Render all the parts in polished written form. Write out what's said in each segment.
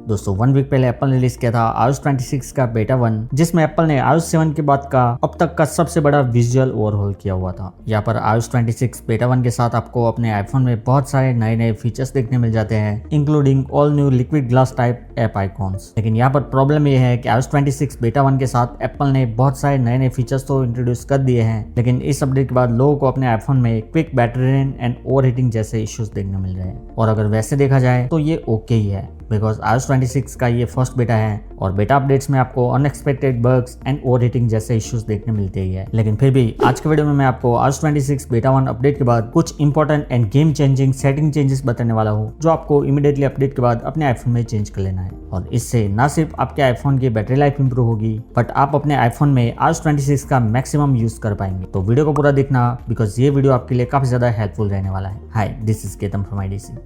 दोस्तों 1 वीक पहले एप्पल ने रिलीज किया था iOS 26 का बेटा 1, जिसमें एप्पल ने iOS 7 के बाद का अब तक का सबसे बड़ा विजुअल ओवरहॉल किया हुआ था। यहाँ पर iOS 26 बेटा 1 के साथ आपको अपने आईफोन में बहुत सारे नए नए फीचर्स देखने मिल जाते हैं, including all new liquid glass type app icons. लेकिन यहाँ पर प्रॉब्लम यह है कि iOS 26 बेटा 1 के साथ एप्पल ने बहुत सारे नए नए फीचर्स तो इंट्रोड्यूस कर दिए हैं, लेकिन इस अपडेट के बाद लोगों को अपने आईफोन में quick battery drain and overheating जैसे इश्यूज देखने मिल रहे हैं। और अगर वैसे देखा जाए तो ये ओके ही है, बिकॉज iOS 26 का ये फर्स्ट बेटा है और बेटा अपडेट्स में आपको अनएक्सपेक्टेड बग्स एंड ओवरहीटिंग जैसे इश्यूज देखने मिलते ही है। लेकिन फिर भी आज के वीडियो में मैं आपको iOS 26 बेटा 1 अपडेट के बाद कुछ important end game changing setting changes बताने वाला हूँ, जो आपको इमीडिएटली अपडेट के बाद अपने आईफोन में चेंज कर लेना है। और इससे न सिर्फ आपके आईफोन की बैटरी लाइफ इंप्रूव होगी, बट आप अपने आईफोन में iOS 26 का मैक्सिमम यूज कर पाएंगे। तो वीडियो को पूरा देखना, बिकॉज ये वीडियो आपके लिए काफी ज्यादा हेल्पफुल रहने वाला है। Hi, this is Ketan from IDC।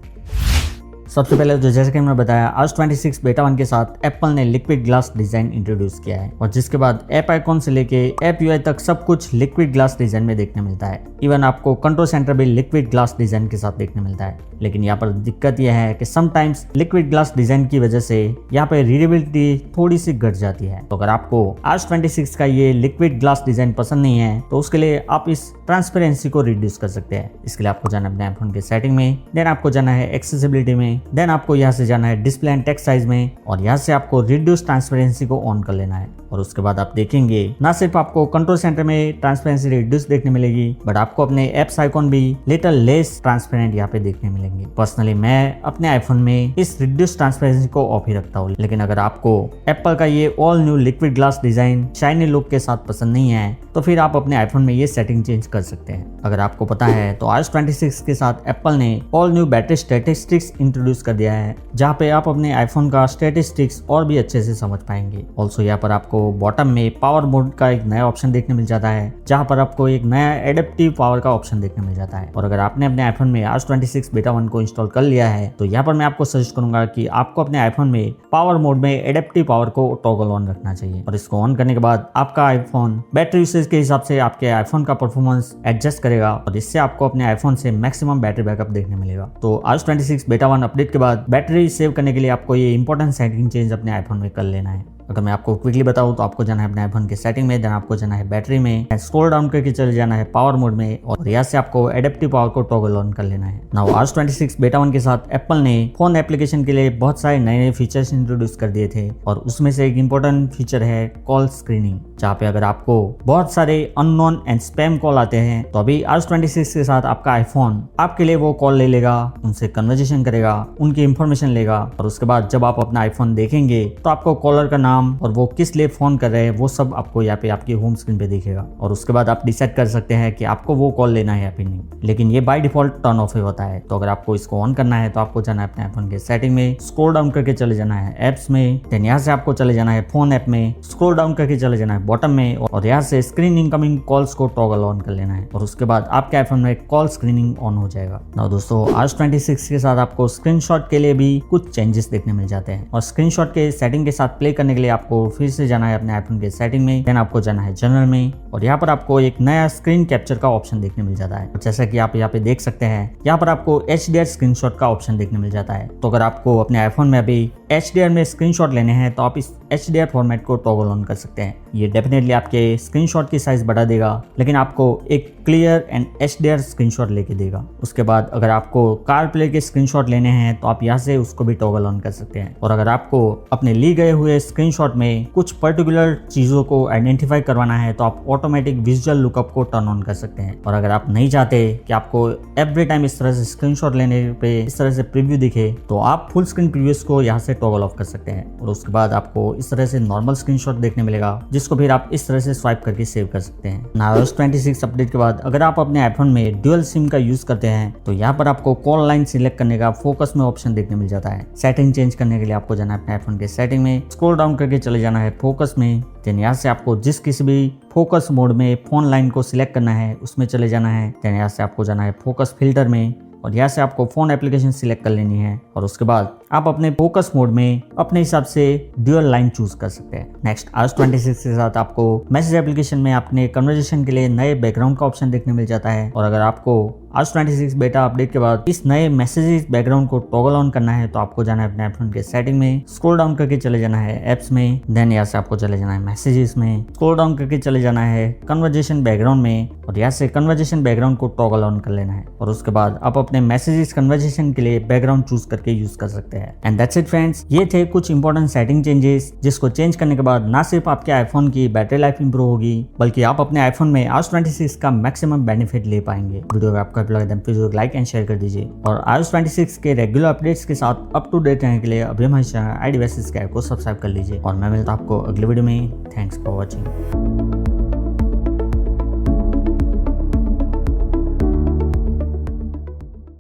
सबसे पहले तो जैसे कि मैंने बताया, iOS 26 बेटा 1 के साथ एप्पल ने लिक्विड ग्लास डिजाइन इंट्रोड्यूस किया है और जिसके बाद ऐप आइकॉन से लेके ऐप यूआई तक सब कुछ लिक्विड ग्लास डिजाइन में देखने मिलता है। इवन आपको कंट्रोल सेंटर भी लिक्विड ग्लास डिजाइन के साथ देखने मिलता है। लेकिन यहाँ पर दिक्कत यह है कि समटाइम्स लिक्विड ग्लास डिजाइन की वजह से यहाँ पे रीडेबिलिटी थोड़ी सी घट जाती है। तो अगर आपको iOS 26 का ये लिक्विड ग्लास डिजाइन पसंद नहीं है तो उसके लिए आप इस ट्रांसपेरेंसी को रिड्यूस कर सकते हैं। इसके लिए आपको जाना है अपने आईफोन के सेटिंग में, देन आपको जाना है एक्सेसिबिलिटी में, देन आपको यहाँ से जाना है डिस्प्ले एंड टेक्स्ट साइज में और यहाँ से आपको रिड्यूस ट्रांसपेरेंसी को ऑन कर लेना है। और उसके बाद आप देखेंगे ना सिर्फ आपको कंट्रोल सेंटर में ट्रांसपेरेंसी रिड्यूस देखने मिलेगी, बट आपको अपने एप्स आइकॉन भी लिटिल लेस ट्रांसपेरेंट यहाँ पे देखने मिलेंगे। पर्सनली मैं अपने आईफोन में इस रिड्यूस ट्रांसपेरेंसी को ऑफ ही रखता हूँ। लेकिन अगर आपको एप्पल का ये all new liquid glass design shiny look के साथ पसंद नहीं है तो फिर आप अपने आईफोन में ये सेटिंग चेंज कर सकते हैं। अगर आपको पता है तो iOS 26 के साथ एप्पल ने all new battery statistics introduce कर दिया है, जहाँ पे आप अपने आईफोन का स्टैटिस्टिक्स और भी अच्छे से समझ पाएंगे। ऑल्सो यहाँ पर आपको बॉटम में पावर मोड का एक नया ऑप्शन देखने मिल जाता है, जहाँ पर आपको एक नया एडेप्टिव पावर का ऑप्शन देखने मिल जाता है। और अगर आपने अपने आईफोन में iOS 26 बेटा 1 को इंस्टॉल कर लिया है तो यहाँ पर मैं आपको सजेस्ट करूंगा कि आपको अपने आईफोन में पावर मोड में एडेप्टिव पावर को टॉगल ऑन रखना चाहिए। और इसको ऑन करने के बाद आपका आईफोन बैटरी यूसेज के हिसाब से आपके आईफोन का परफॉर्मेंस एडजस्ट करेगा और इससे आपको अपने आईफोन से मैक्सिमम बैटरी बैकअप देखने मिलेगा। तो iOS 26 बेटा 1 अपडेट के बाद बैटरी सेव करने के लिए आपको ये इंपॉर्टेंट सेटिंग चेंज अपने आईफोन में कर लेना है। अगर मैं आपको क्विकली बताऊं तो आपको जाना है अपने आईफोन के सेटिंग में, देन आपको जाना है बैटरी में, स्क्रॉल डाउन करके चले जाना है पावर मोड में और यहाँ से आपको एडेप्टिव पावर को टॉगल ऑन कर लेना है। नाउ iOS 26 बेटा 1 के साथ एप्पल ने फोन एप्लीकेशन के लिए बहुत सारे नए नए फीचर्स इंट्रोड्यूस कर दिए थे और उसमें से एक इंपॉर्टेंट फीचर है कॉल स्क्रीनिंग, जहाँ पे अगर आपको बहुत सारे अननोन एंड स्पैम कॉल आते हैं तो अभी iOS 26 के साथ आपका आईफोन आपके लिए वो कॉल ले लेगा, उनसे कन्वर्सेशन करेगा, उनकी इंफॉर्मेशन लेगा और उसके बाद जब आप अपना आईफोन देखेंगे तो आपको कॉलर का नाम और वो किस लिए फोन कर रहे हैं वो सब आपको यहाँ पे आपकी होम स्क्रीन पे दिखेगा। और उसके बाद आप डिसाइड कर सकते हैं कि आपको वो कॉल लेना है या फिर नहीं। लेकिन ये बाय डिफॉल्ट टर्न ऑफ ही होता है। तो अगर आपको इसको ऑन करना है तो आपको जाना है अपने आईफोन के सेटिंग में, स्क्रॉल डाउन करके चले जाना है एप्स में, देन यहाँ से आपको चले जाना है फोन ऐप में, स्क्रॉल डाउन करके चले जाना है बॉटम में और यहाँ से स्क्रीन इनकमिंग कॉल्स को टॉगल ऑन कर लेना है और उसके बाद आपके आईफोन में कॉल स्क्रीनिंग ऑन हो जाएगा। नाउ दोस्तों iOS 26 के साथ आपको स्क्रीनशॉट के लिए भी कुछ चेंजेस देखने मिल जाते हैं और स्क्रीनशॉट के सेटिंग के साथ प्ले करने के लिए आपको फिर से जाना है अपने आईफोन के सेटिंग में, देन आपको जाना है जनरल में और यहाँ पर आपको एक नया स्क्रीन कैप्चर का ऑप्शन देखने मिल जाता है। जैसा कि आप यहाँ पे देख सकते हैं, यहाँ पर आपको HDR स्क्रीनशॉट का ऑप्शन देखने मिल जाता है। तो अगर आपको अपने आईफोन में अभी HDR में स्क्रीनशॉट लेने हैं तो आप इस HDR फॉर्मेट को टॉगल ऑन कर सकते हैं। ये डेफिनेटली आपके स्क्रीनशॉट की साइज बढ़ा देगा, लेकिन आपको एक क्लियर एंड HDR स्क्रीनशॉट लेके देगा। उसके बाद अगर आपको कार प्ले के स्क्रीनशॉट लेने हैं तो आप यहाँ से उसको भी टॉगल ऑन कर सकते हैं। और अगर आपको अपने ली गए हुए स्क्रीनशॉट में कुछ पर्टिकुलर चीजों को आइडेंटिफाई करवाना है तो आप ऑटोमेटिक विजुअल लुकअप को टर्न ऑन कर सकते हैं। और अगर आप नहीं चाहते कि आपको एवरी टाइम इस तरह से स्क्रीनशॉट लेने पे इस तरह से प्रीव्यू दिखे तो आप फुल स्क्रीन प्रीव्यूज को यहाँ से टॉगल ऑफ कर सकते हैं और उसके बाद आपको इस तरह से नॉर्मल स्क्रीनशॉट देखने मिलेगा, जिसको फिर आप इस तरह से स्वाइप करके सेव कर सकते हैं। iOS 26 अपडेट के बाद अगर आप अपने आईफोन में ड्यूअल सिम का यूज करते हैं तो यहाँ पर आपको कॉल लाइन सिलेक्ट करने का फोकस में ऑप्शन देखने मिल जाता है। सेटिंग चेंज करने के लिए आपको जाना है अपने आईफोन के सेटिंग में, स्क्रॉल डाउन करके चले जाना है फोकस में, देन यहाँ से आपको जिस किसी भी फोकस मोड में फोन लाइन को सिलेक्ट करना है उसमें चले जाना है। देन यहाँ से आपको जाना है फोकस फिल्टर में और यहाँ से आपको फोन एप्लीकेशन सिलेक्ट कर लेनी है और उसके बाद आप अपने फोकस मोड में अपने हिसाब से ड्यूअल लाइन चूज कर सकते हैं। नेक्स्ट iOS 26 के साथ आपको मैसेज एप्लीकेशन में अपने कन्वर्सेशन के लिए नए बैकग्राउंड का ऑप्शन देखने मिल जाता है और अगर आपको iOS 26 बेटा अपडेट के बाद इस नए मैसेजेस बैकग्राउंड को टॉगल ऑन करना है तो आपको जाना है अपने आईफोन के सेटिंग में, स्क्रॉल डाउन करके चले जाना है एप्स में, देन यहाँ से आपको चले जाना है मैसेजेस में, स्क्रॉल डाउन करके चले जाना है कन्वर्जेशन बैकग्राउंड में और यहाँ से कन्वर्जेशन बैकग्राउंड को टॉगल ऑन कर लेना है और उसके बाद आप अपने मैसेजेस कन्वर्जेशन के लिए बैकग्राउंड चूज करके यूज कर सकते हैं। एंड दैट्स इट फ्रेंड्स, ये थे कुछ इंपॉर्टेंट सेटिंग चेंजेस जिसको चेंज करने के बाद ना सिर्फ आपके आईफोन की बैटरी लाइफ इंप्रूव होगी बल्कि आप अपने आईफोन में iOS 26 का मैक्सिमम बेनिफिट ले पाएंगे। वीडियो आपको अच्छा लगा प्लीज लाइक एंड शेयर कर दीजिए और iOS 26 के रेगुलर अपडेट्स के साथ अप टू डेट रहने के लिए अभी हमारे चैनल iDevices को सब्सक्राइब कर लीजिए और मैं मिलता हूं आपको अगले वीडियो में। Thanks for watching.